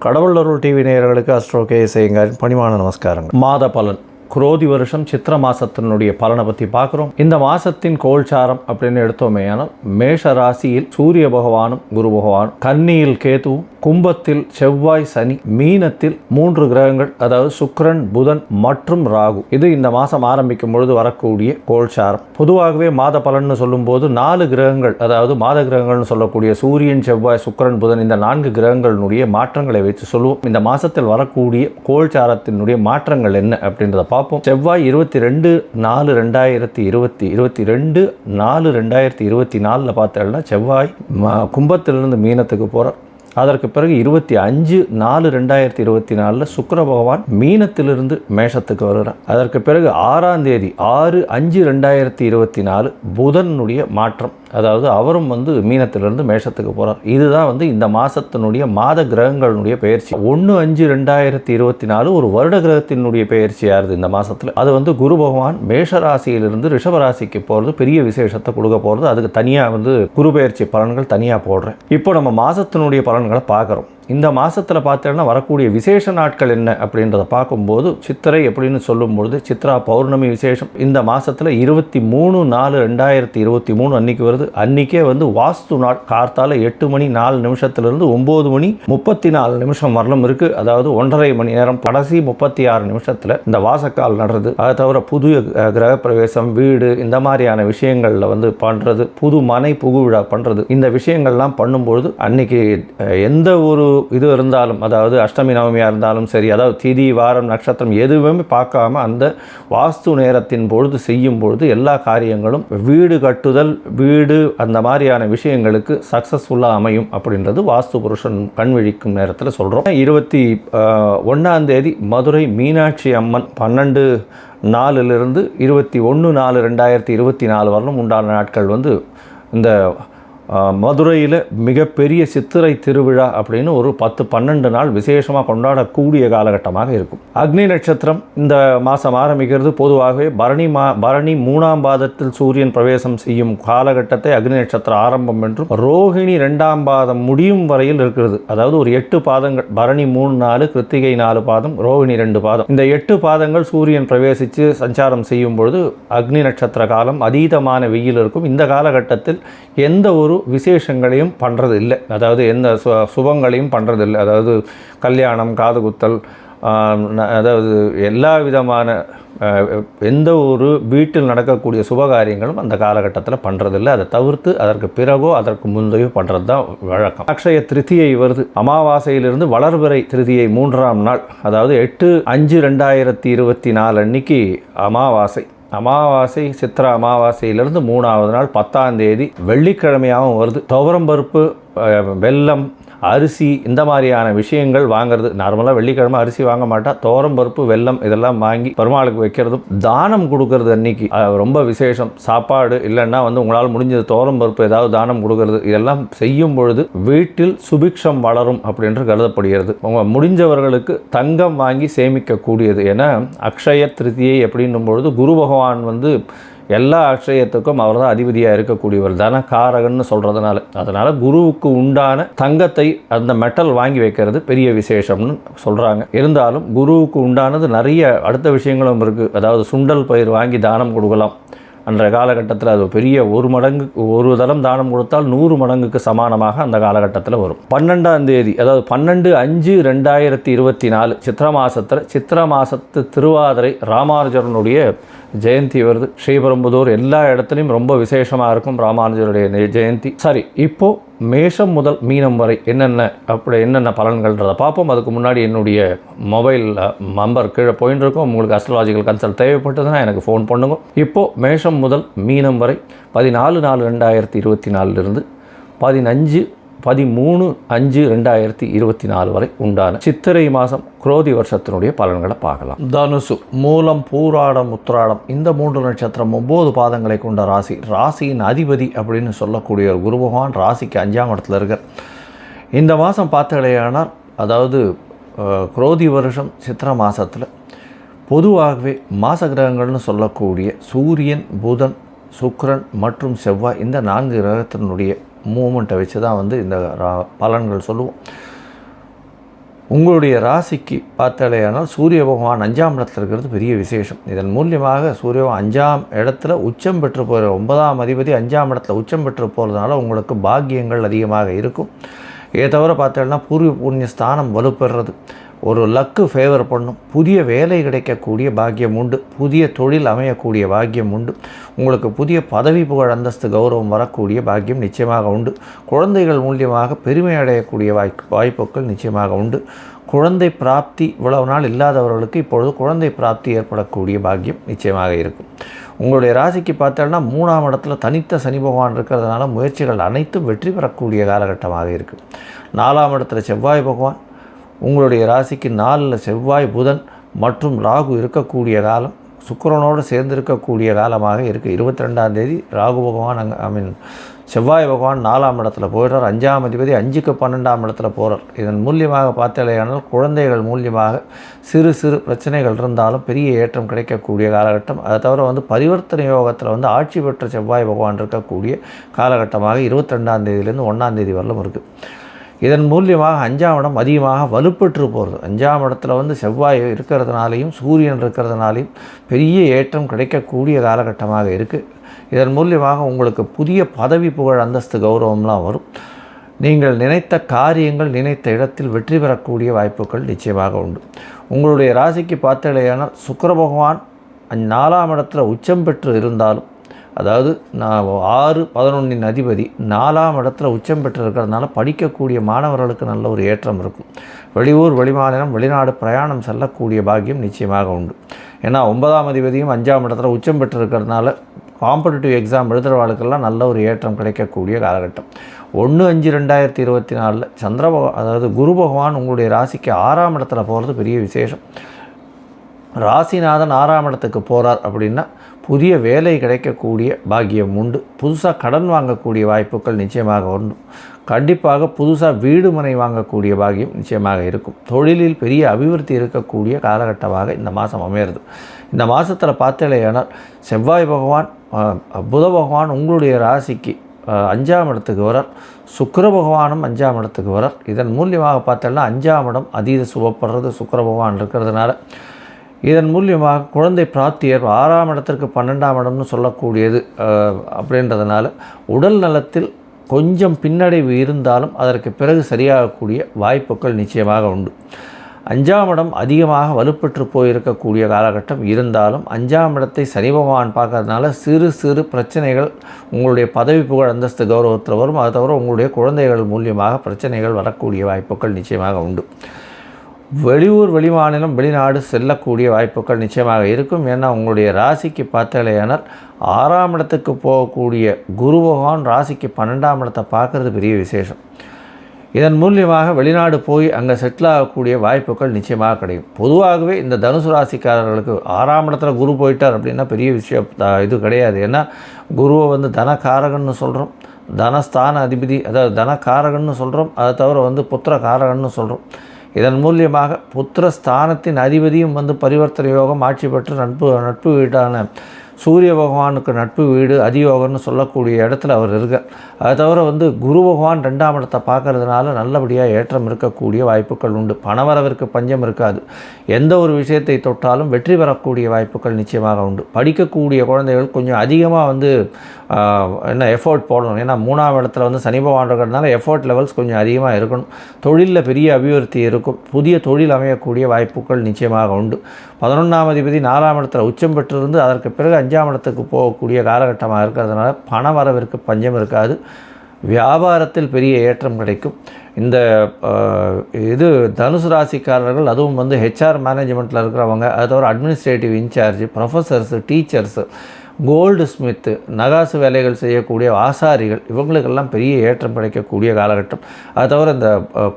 கடவுள் அருள் டிவி நேயர்களுக்கு அஸ்ட்ரோ கேஎஸ்ஐயங்காரின் பணிவான நமஸ்காரங்கள். மாத பலன் குரோதி வருஷம் சித்திர மாசத்தினுடைய பலனை பற்றி பார்க்குறோம். இந்த மாசத்தின் கோல்சாரம் அப்படின்னு எடுத்தோமே ஆனால் மேஷ ராசியில் சூரிய பகவானும் குரு பகவானும், கன்னியில் கேதுவும், கும்பத்தில் செவ்வாய் சனி, மீனத்தில் 3 கிரகங்கள் அதாவது சுக்கிரன் புதன் மற்றும் ராகு. இது இந்த மாதம் ஆரம்பிக்கும் பொழுது வரக்கூடிய கோல்சாரம். பொதுவாகவே மாத பலன்னு சொல்லும்போது 4 கிரகங்கள் அதாவது மாத கிரகங்கள்னு சொல்லக்கூடிய சூரியன் செவ்வாய் சுக்கிரன் புதன் இந்த 4 கிரகங்களினுடைய மாற்றங்களை வச்சு சொல்லுவோம். இந்த மாதத்தில் வரக்கூடிய கோல்சாரத்தினுடைய மாற்றங்கள் என்ன அப்படின்றத பார்ப்போம். செவ்வாய் 22/4/2024 பார்த்தோம்னா செவ்வாய் கும்பத்திலிருந்து மீனத்துக்கு போகிறார். அதற்கு பிறகு 25/4/2024 சுக்கிர பகவான் மீனத்திலிருந்து மேஷத்துக்கு வருகிறார். அதற்கு பிறகு 6ஆம் தேதி 6/5/2024 புதனுடைய மாற்றம், அதாவது அவரும் மீனத்திலிருந்து மேஷத்துக்கு போகிறார். இதுதான் இந்த மாதத்தினுடைய மாத கிரகங்களுடைய பெயர்ச்சி. 1/5/2024 ஒரு வருட கிரகத்தினுடைய பெயர்ச்சியாக இருக்குது இந்த மாதத்தில். அது குரு பகவான் மேஷ ராசியிலிருந்து ரிஷபராசிக்கு போகிறது பெரிய விசேஷத்தை கொடுக்க போகிறது. அதுக்கு தனியாக குரு பெயர்ச்சி பலன்கள் தனியாக போடுறேன். இப்போ நம்ம மாதத்தினுடைய பலன்களை பார்க்குறோம். இந்த மாதத்தில் பார்த்தோன்னா வரக்கூடிய விசேஷ நாட்கள் என்ன அப்படின்றத பார்க்கும்போது சித்திரை அப்படின்னு சொல்லும்பொழுது சித்ரா பௌர்ணமி விசேஷம் இந்த மாதத்தில் 23/4/2023 அன்னைக்கு வருது. அன்றைக்கே வாஸ்து நாள் கார்த்தால 8 மணி 4 நிமிஷத்துலேருந்து 9 மணி 34 நிமிஷம் வரலும் இருக்குது. அதாவது 1.5 மணி நேரம் கடைசி 36 நிமிஷத்தில் இந்த வாசக்கால் நடுறது. அதை தவிர புது கிரகப்பிரவேசம் வீடு இந்த மாதிரியான விஷயங்களில் பண்ணுறது, புது மனை புகுவிழா பண்ணுறது, இந்த விஷயங்கள்லாம் பண்ணும்பொழுது அன்னைக்கு எந்த ஒரு இது இருந்தாலும் அதாவது அஷ்டமி நவமியாக இருந்தாலும் சரி, அதாவது திதி வாரம் நட்சத்திரம் எதுவுமே பார்க்காம அந்த வாஸ்து நேரத்தின் பொழுது செய்யும் பொழுது எல்லா காரியங்களும் வீடு கட்டுதல் வீடு அந்த மாதிரியான விஷயங்களுக்கு சக்ஸஸ்ஃபுல்லாக அமையும் அப்படின்றது வாஸ்து புருஷன் கண் விழிக்கும் நேரத்தில் சொல்கிறோம். 21ஆம் தேதி மதுரை மீனாட்சி அம்மன் 12/4 21/4/2024 வரலும் உண்டான நாட்கள் இந்த மதுரையில் மிகப்பெரிய சித்திரை திருவிழா அப்படின்னு ஒரு 10-12 நாள் விசேஷமாக கொண்டாடக்கூடிய காலகட்டமாக இருக்கும். அக்னி நட்சத்திரம் இந்த மாதம் ஆரம்பிக்கிறது. பொதுவாகவே பரணி 3ஆம் பாதத்தில் சூரியன் பிரவேசம் செய்யும் காலகட்டத்தை அக்னி நட்சத்திரம் ஆரம்பம் என்றும், ரோஹிணி 2ஆம் பாதம் முடியும் வரையில் இருக்கிறது. அதாவது ஒரு 8 பாதங்கள், பரணி 3 4, கிருத்திகை 4 பாதம், ரோஹிணி 2 பாதம். இந்த 8 பாதங்கள் சூரியன் பிரவேசித்து சஞ்சாரம் செய்யும் பொழுது அக்னி நட்சத்திர காலம் அதீதமான வெயில் இருக்கும். இந்த காலகட்டத்தில் எந்த ஒரு விசேஷங்களையும் பண்ணுறது இல்லை, அதாவது எந்த சுபங்களையும் பண்ணுறது இல்லை. அதாவது கல்யாணம், காது குத்தல், அதாவது எல்லா விதமான எந்த ஒரு வீட்டில் நடக்கக்கூடிய சுபகாரியங்களும் அந்த காலகட்டத்தில் பண்ணுறதில்லை. அதை தவிர்த்து அதற்கு பிறகோ அதற்கு முந்தையோ பண்ணுறது தான் வழக்கம். அக்ஷய திருதியை வருது. அமாவாசையிலிருந்து வளர்பிறை திருதியை 3ஆம் நாள், அதாவது 8/5/2024 அன்னைக்கு அமாவாசை சித்திரா அமாவாசையிலிருந்து 3ஆவது நாள் 10ஆம் தேதி வெள்ளிக்கிழமையாகவும் வருது. துவரம்பருப்பு, வெல்லம், அரிசி இந்த மாதிரியான விஷயங்கள் வாங்கிறது. நார்மலாக வெள்ளிக்கிழமை அரிசி வாங்க மாட்டா, துவரம்பருப்பு வெல்லம் இதெல்லாம் வாங்கி பெருமாளுக்கு வைக்கிறதும் தானம் கொடுக்கறது அன்னைக்கு ரொம்ப விசேஷம். சாப்பாடு இல்லைன்னா உங்களால் முடிஞ்சது துவரம்பருப்பு ஏதாவது தானம் கொடுக்கறது, இதெல்லாம் செய்யும் பொழுது வீட்டில் சுபிக்ஷம் வளரும் அப்படின்று கருதப்படுகிறது. முடிஞ்சவர்களுக்கு தங்கம் வாங்கி சேமிக்கக்கூடியது. ஏன்னா அக்ஷய திருதியை அப்படின்னும் பொழுது குரு பகவான் எல்லா அக்ஷயத்துக்கும் அவர் தான் அதிபதியாக இருக்கக்கூடியவர், தனகாரகன்னு சொல்கிறதுனால. அதனால் குருவுக்கு உண்டான தங்கத்தை அந்த மெட்டல் வாங்கி வைக்கிறது பெரிய விசேஷம்னு சொல்கிறாங்க. இருந்தாலும் குருவுக்கு உண்டானது நிறைய அடுத்த விஷயங்களும் இருக்குது. அதாவது சுண்டல் பயிர் வாங்கி தானம் கொடுக்கலாம். அன்றைய காலகட்டத்தில் அது பெரிய ஒரு தரம் தானம் கொடுத்தால் 100 மடங்குக்கு சமானமாக அந்த காலகட்டத்தில் வரும். 12ஆம் தேதி அதாவது 12/5/2024 சித்திர மாதத்து திருவாதிரை ராமானுஜரனுடைய ஜெயந்தி வருது. ஸ்ரீபெரும்புதூர் எல்லா இடத்துலையும் ரொம்ப விசேஷமாக இருக்கும் ராமானுஜருடைய ஜெயந்தி. சரி, இப்போது மேஷம் முதல் மீனம் வரை என்னென்ன பலன்கள்ன்றதை பார்ப்போம். அதுக்கு முன்னாடி என்னுடைய மொபைல் நம்பர் கீழே போயின்னு இருக்கும். உங்களுக்கு அஸ்ட்ராலஜிக்கல் கன்சல்ட் தேவைப்பட்டதுன்னா எனக்கு ஃபோன் பண்ணுங்க. இப்போது மேஷம் முதல் மீனம் வரை 14/4/2024 13/5/2024 வரை உண்டான சித்திரை மாதம் குரோதி வருஷத்தினுடைய பலன்களை பார்க்கலாம். தனுசு, மூலம், பூராடம், உத்திராடம் இந்த 3 நட்சத்திரம் 9 பாதங்களை கொண்ட ராசி. ராசியின் அதிபதி அப்படின்னு சொல்லக்கூடிய ஒரு குரு பகவான் ராசிக்கு 5ஆம் இடத்துல இருக்கார். இந்த மாதம் பார்த்தடையானால் அதாவது குரோதி வருஷம் சித்திரை மாதத்தில் பொதுவாகவே மாச கிரகங்கள்னு சொல்லக்கூடிய சூரியன், புதன், சுக்கிரன் மற்றும் செவ்வாய் இந்த 4 கிரகத்தினுடைய மூமெண்ட்டை வச்சு தான் இந்த பலன்கள் சொல்லுவோம். உங்களுடைய ராசிக்கு பார்த்தாலேயானால் சூரிய பகவான் 5ஆம் இடத்துல இருக்கிறது பெரிய விசேஷம். இதன் மூலியமாக சூரிய 5ஆம் இடத்துல உச்சம் பெற்று போகிற 9ஆம் அதிபதி 5ஆம் இடத்துல உச்சம் பெற்று போகிறதுனால உங்களுக்கு பாக்கியங்கள் அதிகமாக இருக்கும். இதை தவிர பார்த்தோம்னா பூர்வ புண்ணிய ஸ்தானம் வலுப்பெறுறது, ஒரு லக்கு ஃபேவர் பண்ணும், புதிய வேலை கிடைக்கக்கூடிய பாக்கியம் உண்டு, புதிய தொழில் அமையக்கூடிய பாக்கியம் உண்டு, உங்களுக்கு புதிய பதவி புகழ் அந்தஸ்து கௌரவம் வரக்கூடிய பாக்கியம் நிச்சயமாக உண்டு. குழந்தைகள் மூலியமாக பெருமை அடையக்கூடிய வாய்ப்புகள் நிச்சயமாக உண்டு. குழந்தை பிராப்தி இவ்வளவு நாள் இல்லாதவர்களுக்கு இப்பொழுது குழந்தை பிராப்தி ஏற்படக்கூடிய பாக்கியம் நிச்சயமாக இருக்கும். உங்களுடைய ராசிக்கு பார்த்தோம்னா 3ஆம் இடத்துல தனித்த சனி பகவான் இருக்கிறதுனால முயற்சிகள் அனைத்தும் வெற்றி பெறக்கூடிய காலகட்டமாக இருக்குது. 4ஆம் இடத்துல செவ்வாய் பகவான் உங்களுடைய ராசிக்கு 4ல் செவ்வாய் புதன் மற்றும் ராகு இருக்கக்கூடிய காலம், சுக்கிரனோடு சேர்ந்து இருக்கக்கூடிய காலமாக இருக்குது. 22ஆம் தேதி ராகு பகவான் செவ்வாய் பகவான் 4ஆம் இடத்துல போயிடுறார். 5ஆம் அதிபதி 5க்கு 12ஆம் இடத்துல போகிறார். இதன் மூலியமாக பார்த்தாலேயானால் குழந்தைகள் மூலியமாக சிறு சிறு பிரச்சனைகள் இருந்தாலும் பெரிய ஏற்றம் கிடைக்கக்கூடிய காலகட்டம். அதை தவிர பரிவர்த்தனை யோகத்தில் ஆட்சி பெற்ற செவ்வாய் பகவான் இருக்கக்கூடிய காலகட்டமாக 22ஆம் தேதியிலேருந்து 1ஆம் தேதி வரலும் இருக்குது. இதன் மூலியமாக 5ஆம் இடம் அதிகமாக வலுப்பெற்று போகிறது. 5ஆம் இடத்துல செவ்வாய் இருக்கிறதுனாலையும் சூரியன் இருக்கிறதுனாலையும் பெரிய ஏற்றம் கிடைக்கக்கூடிய காலகட்டமாக இருக்குது. இதன் மூலியமாக உங்களுக்கு புதிய பதவி புகழ் அந்தஸ்து கௌரவம்லாம் வரும். நீங்கள் நினைத்த காரியங்கள் நினைத்த இடத்தில் வெற்றி பெறக்கூடிய வாய்ப்புகள் நிச்சயமாக உண்டு. உங்களுடைய ராசிக்கு பார்த்தாலேயானால் சுக்கிர பகவான் 4ஆம் இடத்துல உச்சம் பெற்று இருந்தாலும், அதாவது 6-11 அதிபதி 4ஆம் இடத்துல உச்சம் பெற்று இருக்கிறதுனால படிக்கக்கூடிய மாணவர்களுக்கு நல்ல ஒரு ஏற்றம் இருக்கும். வெளியூர் வெளிமாநிலம் வெளிநாடு பிரயாணம் செல்லக்கூடிய பாக்கியம் நிச்சயமாக உண்டு. ஏன்னா 9ஆம் அதிபதியும் 5ஆம் இடத்துல உச்சம் பெற்று இருக்கிறதுனால காம்படிட்டிவ் எக்ஸாம் எழுதுகிறவாளுக்கெல்லாம் நல்ல ஒரு ஏற்றம் கிடைக்கக்கூடிய காலகட்டம். 1/5/2024 அதாவது குரு பகவான் உங்களுடைய ராசிக்கு 6ஆம் இடத்துல போகிறது பெரிய விசேஷம். ராசிநாதன் 6ஆம் இடத்துக்கு போகிறார் அப்படின்னா புதிய வேலை கிடைக்கக்கூடிய பாக்கியம் உண்டு. புதுசாக கடன் வாங்கக்கூடிய வாய்ப்புகள் நிச்சயமாக உண்டு. கண்டிப்பாக புதுசாக வீடு மனை வாங்கக்கூடிய பாக்கியம் நிச்சயமாக இருக்கும். தொழிலில் பெரிய அபிவிருத்தி இருக்கக்கூடிய காலகட்டமாக இந்த மாதம் அமையிறது. இந்த மாதத்தில் பார்த்தேனால் செவ்வாய் பகவான் புத பகவான் உங்களுடைய ராசிக்கு 5ஆம் இடத்துக்கு வரார். சுக்கிர பகவானும் 5ஆம் இடத்துக்கு வரார். இதன் மூலியமாக பார்த்தோம்னா 5ஆம் இடம் அதீத சுபப்படுறது சுக்கிர பகவான் இருக்கிறதுனால இதன் மூலியமாக குழந்தை பிராப்தி 6ஆம் இடத்திற்கு 12ஆம் இடம்னு சொல்லக்கூடியது அப்படின்றதுனால உடல் நலத்தில் கொஞ்சம் பின்னடைவு இருந்தாலும் அதற்கு பிறகு சரியாகக்கூடிய வாய்ப்புகள் நிச்சயமாக உண்டு. 5ஆம் இடம் அதிகமாக வலுப்பெற்று போயிருக்கக்கூடிய காலகட்டம் இருந்தாலும் 5ஆம் இடத்தை சனி பகவான் பார்க்கறதுனால சிறு சிறு பிரச்சனைகள் உங்களுடைய பதவி புகழ் அந்தஸ்து கௌரவத்தில் வரும். அது தவிர உங்களுடைய குழந்தைகள் மூலியமாக பிரச்சனைகள் வரக்கூடிய வாய்ப்புகள் நிச்சயமாக உண்டு. வெளியூர் வெளிமாநிலம் வெளிநாடு செல்லக்கூடிய வாய்ப்புகள் நிச்சயமாக இருக்கும். ஏன்னா உங்களுடைய ராசிக்கு பார்த்தாலேயானால் 6ஆம் இடத்துக்கு போகக்கூடிய குரு பகவான் ராசிக்கு 12ஆம் இடத்தை பார்க்குறது பெரிய விசேஷம். இதன் மூலியமாக வெளிநாடு போய் அங்கே செட்டில் ஆகக்கூடிய வாய்ப்புகள் நிச்சயமாக கிடைக்கும். பொதுவாகவே இந்த தனுசு ராசிக்காரர்களுக்கு 6ஆம் இடத்துல குரு போயிட்டார் அப்படின்னா பெரிய விஷயம் இது கிடையாது. ஏன்னா குருவை தனகாரகன்னு சொல்கிறோம், தனஸ்தான அதிபதி அதாவது தனகாரகன்னு சொல்கிறோம், அதை தவிர புத்திர காரகன்னு சொல்கிறோம். இதன் மூலியமாக புத்திரஸ்தானத்தின் அதிபதியும் பரிவர்த்தனை யோகம் ஆட்சி பெற்று நட்பு வீடான சூரிய பகவானுக்கு நட்பு வீடு அதியோகம்னு சொல்லக்கூடிய இடத்துல அவர் இருக்கார். அதை தவிர குரு பகவான் 2ஆம் இடத்தை பார்க்கறதுனால நல்லபடியாக ஏற்றம் இருக்கக்கூடிய வாய்ப்புகள் உண்டு. பணவரவிற்கு பஞ்சம் இருக்காது. எந்த ஒரு விஷயத்தை தொட்டாலும் வெற்றி பெறக்கூடிய வாய்ப்புகள் நிச்சயமாக உண்டு. படிக்கக்கூடிய குழந்தைகள் கொஞ்சம் அதிகமாக எஃபோர்ட் போடணும். ஏன்னா 3ஆம் இடத்துல சனி பகவான் இருக்கிறதுனால எஃபோர்ட் லெவல்ஸ் கொஞ்சம் அதிகமாக இருக்கணும். தொழிலில் பெரிய அபிவிருத்தி இருக்கும். புதிய தொழில் அமையக்கூடிய வாய்ப்புகள் நிச்சயமாக உண்டு. 11ஆம் அதிபதி 4ஆம் இடத்துல உச்சம் பெற்றிருந்து அதற்கு பிறகு 5ஆம் இடத்துக்கு போகக்கூடிய காலகட்டமாக இருக்கிறதுனால பண வரவிற்கு பஞ்சம் இருக்காது. வியாபாரத்தில் பெரிய ஏற்றம் கிடைக்கும். இந்த தனுசு ராசிக்காரர்கள் அதுவும் ஹெச்ஆர் மேனேஜ்மெண்ட்டில் இருக்கிறவங்க, அது தவிர administrative in charge, professors, teachers, goldsmith, நகாசு வேலைகள் செய்யக்கூடிய ஆசாரிகள், இவங்களுக்கெல்லாம் பெரிய ஏற்றம் கிடைக்கக்கூடிய காலகட்டம். அது தவிர இந்த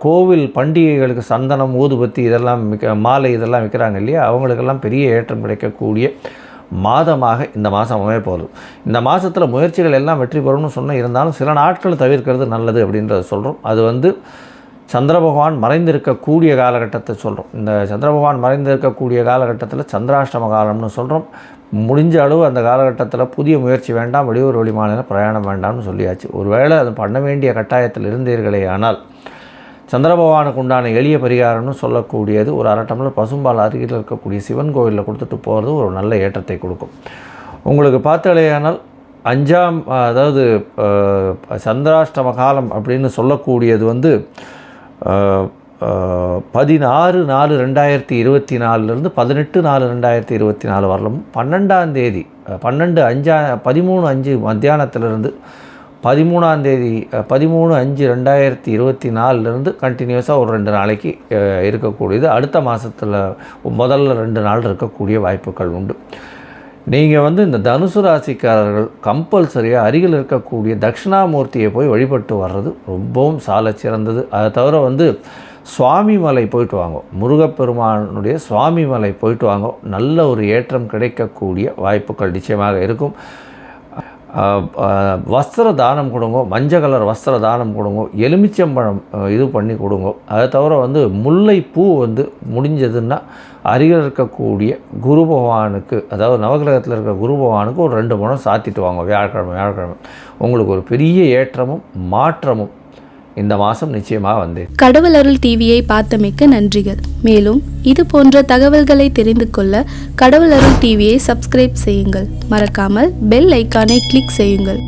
கோவில் பண்டிகைகளுக்கு சந்தனம், ஊதுபத்தி இதெல்லாம் மாலை இதெல்லாம் விற்கிறாங்க இல்லையா, அவங்களுக்கெல்லாம் பெரிய ஏற்றம் கிடைக்கக்கூடிய மாதமாக இந்த மாதம் அமைய போகுது. இந்த மாதத்தில் முயற்சிகள் எல்லாம் வெற்றி பெறும்னு இருந்தாலும் சில நாட்கள் தவிர்க்கிறது நல்லது அப்படின்றத சொல்கிறோம். அது சந்திர பகவான் மறைந்திருக்கக்கூடிய காலகட்டத்தை சொல்கிறோம். இந்த சந்திர பகவான் மறைந்திருக்கக்கூடிய காலகட்டத்தில் சந்திராஷ்டம காலம்னு சொல்கிறோம். முடிஞ்ச அளவு அந்த காலகட்டத்தில் புதிய முயற்சி வேண்டாம், வெளியூர் வெளிமாநில பிரயாணம் வேண்டாம்னு சொல்லியாச்சு. ஒருவேளை அது பண்ண வேண்டிய கட்டாயத்தில் இருந்தீர்களே ஆனால் சந்திர பகவானுக்கு உண்டான எளிய பரிகாரம்னு சொல்லக்கூடியது ஒரு அரை டம்ளர் பசும்பால் அருகில் இருக்கக்கூடிய சிவன் கோவிலில் கொடுத்துட்டு போகிறது ஒரு நல்ல ஏற்றத்தை கொடுக்கும். உங்களுக்கு பார்த்தாலேயானால் 5ஆம் அதாவது சந்திராஷ்டம காலம் அப்படின்னு சொல்லக்கூடியது வந்து 16/4/2024 18/4/2024 வரலும் 12ஆம் தேதி 13/5 மத்தியானத்திலிருந்து 13ஆம் தேதி 13/5/2024 கண்டினியூஸாக ஒரு 2 நாளைக்கு இருக்கக்கூடியது. அடுத்த மாதத்தில் முதல்ல 2 நாள் இருக்கக்கூடிய வாய்ப்புகள் உண்டு. நீங்கள் வந்து இந்த தனுசு ராசிக்காரர்கள் கம்பல்சரியாக அருகில் இருக்கக்கூடிய தட்சிணாமூர்த்தியை போய் வழிபட்டு வர்றது ரொம்பவும் சால சிறந்தது. அதை தவிர வந்து சுவாமி மலை போயிட்டு வாங்க, முருகப்பெருமானுடைய சுவாமி மலை போயிட்டு வாங்க, நல்ல ஒரு ஏற்றம் கிடைக்கக்கூடிய வாய்ப்புகள் நிச்சயமாக இருக்கும். வஸ்திர தானம் கொடுங்க, மஞ்சள் கலர் வஸ்திர தானம் கொடுங்க, எலுமிச்சம்பழம் இது பண்ணி கொடுங்க. அதை தவிர வந்து முல்லைப்பூ வந்து முடிஞ்சதுன்னா அருகில் இருக்கக்கூடிய குரு பகவானுக்கு, அதாவது நவகிரகத்தில் இருக்கிற குரு பகவானுக்கு ஒரு 2 முழம் சாத்திட்டு வாங்க வியாழக்கிழமை. உங்களுக்கு ஒரு பெரிய ஏற்றமும் மாற்றமும் இந்த மாதம் நிச்சயமாக வந்தேன். கடவுள் அருள் டிவியை பார்த்தமைக்கு நன்றிகள். மேலும் இது போன்ற தகவல்களை தெரிந்து கொள்ள கடவுள் அருள் டிவியை சப்ஸ்கிரைப் செய்யுங்கள். மறக்காமல் பெல் ஐக்கானை கிளிக் செய்யுங்கள்.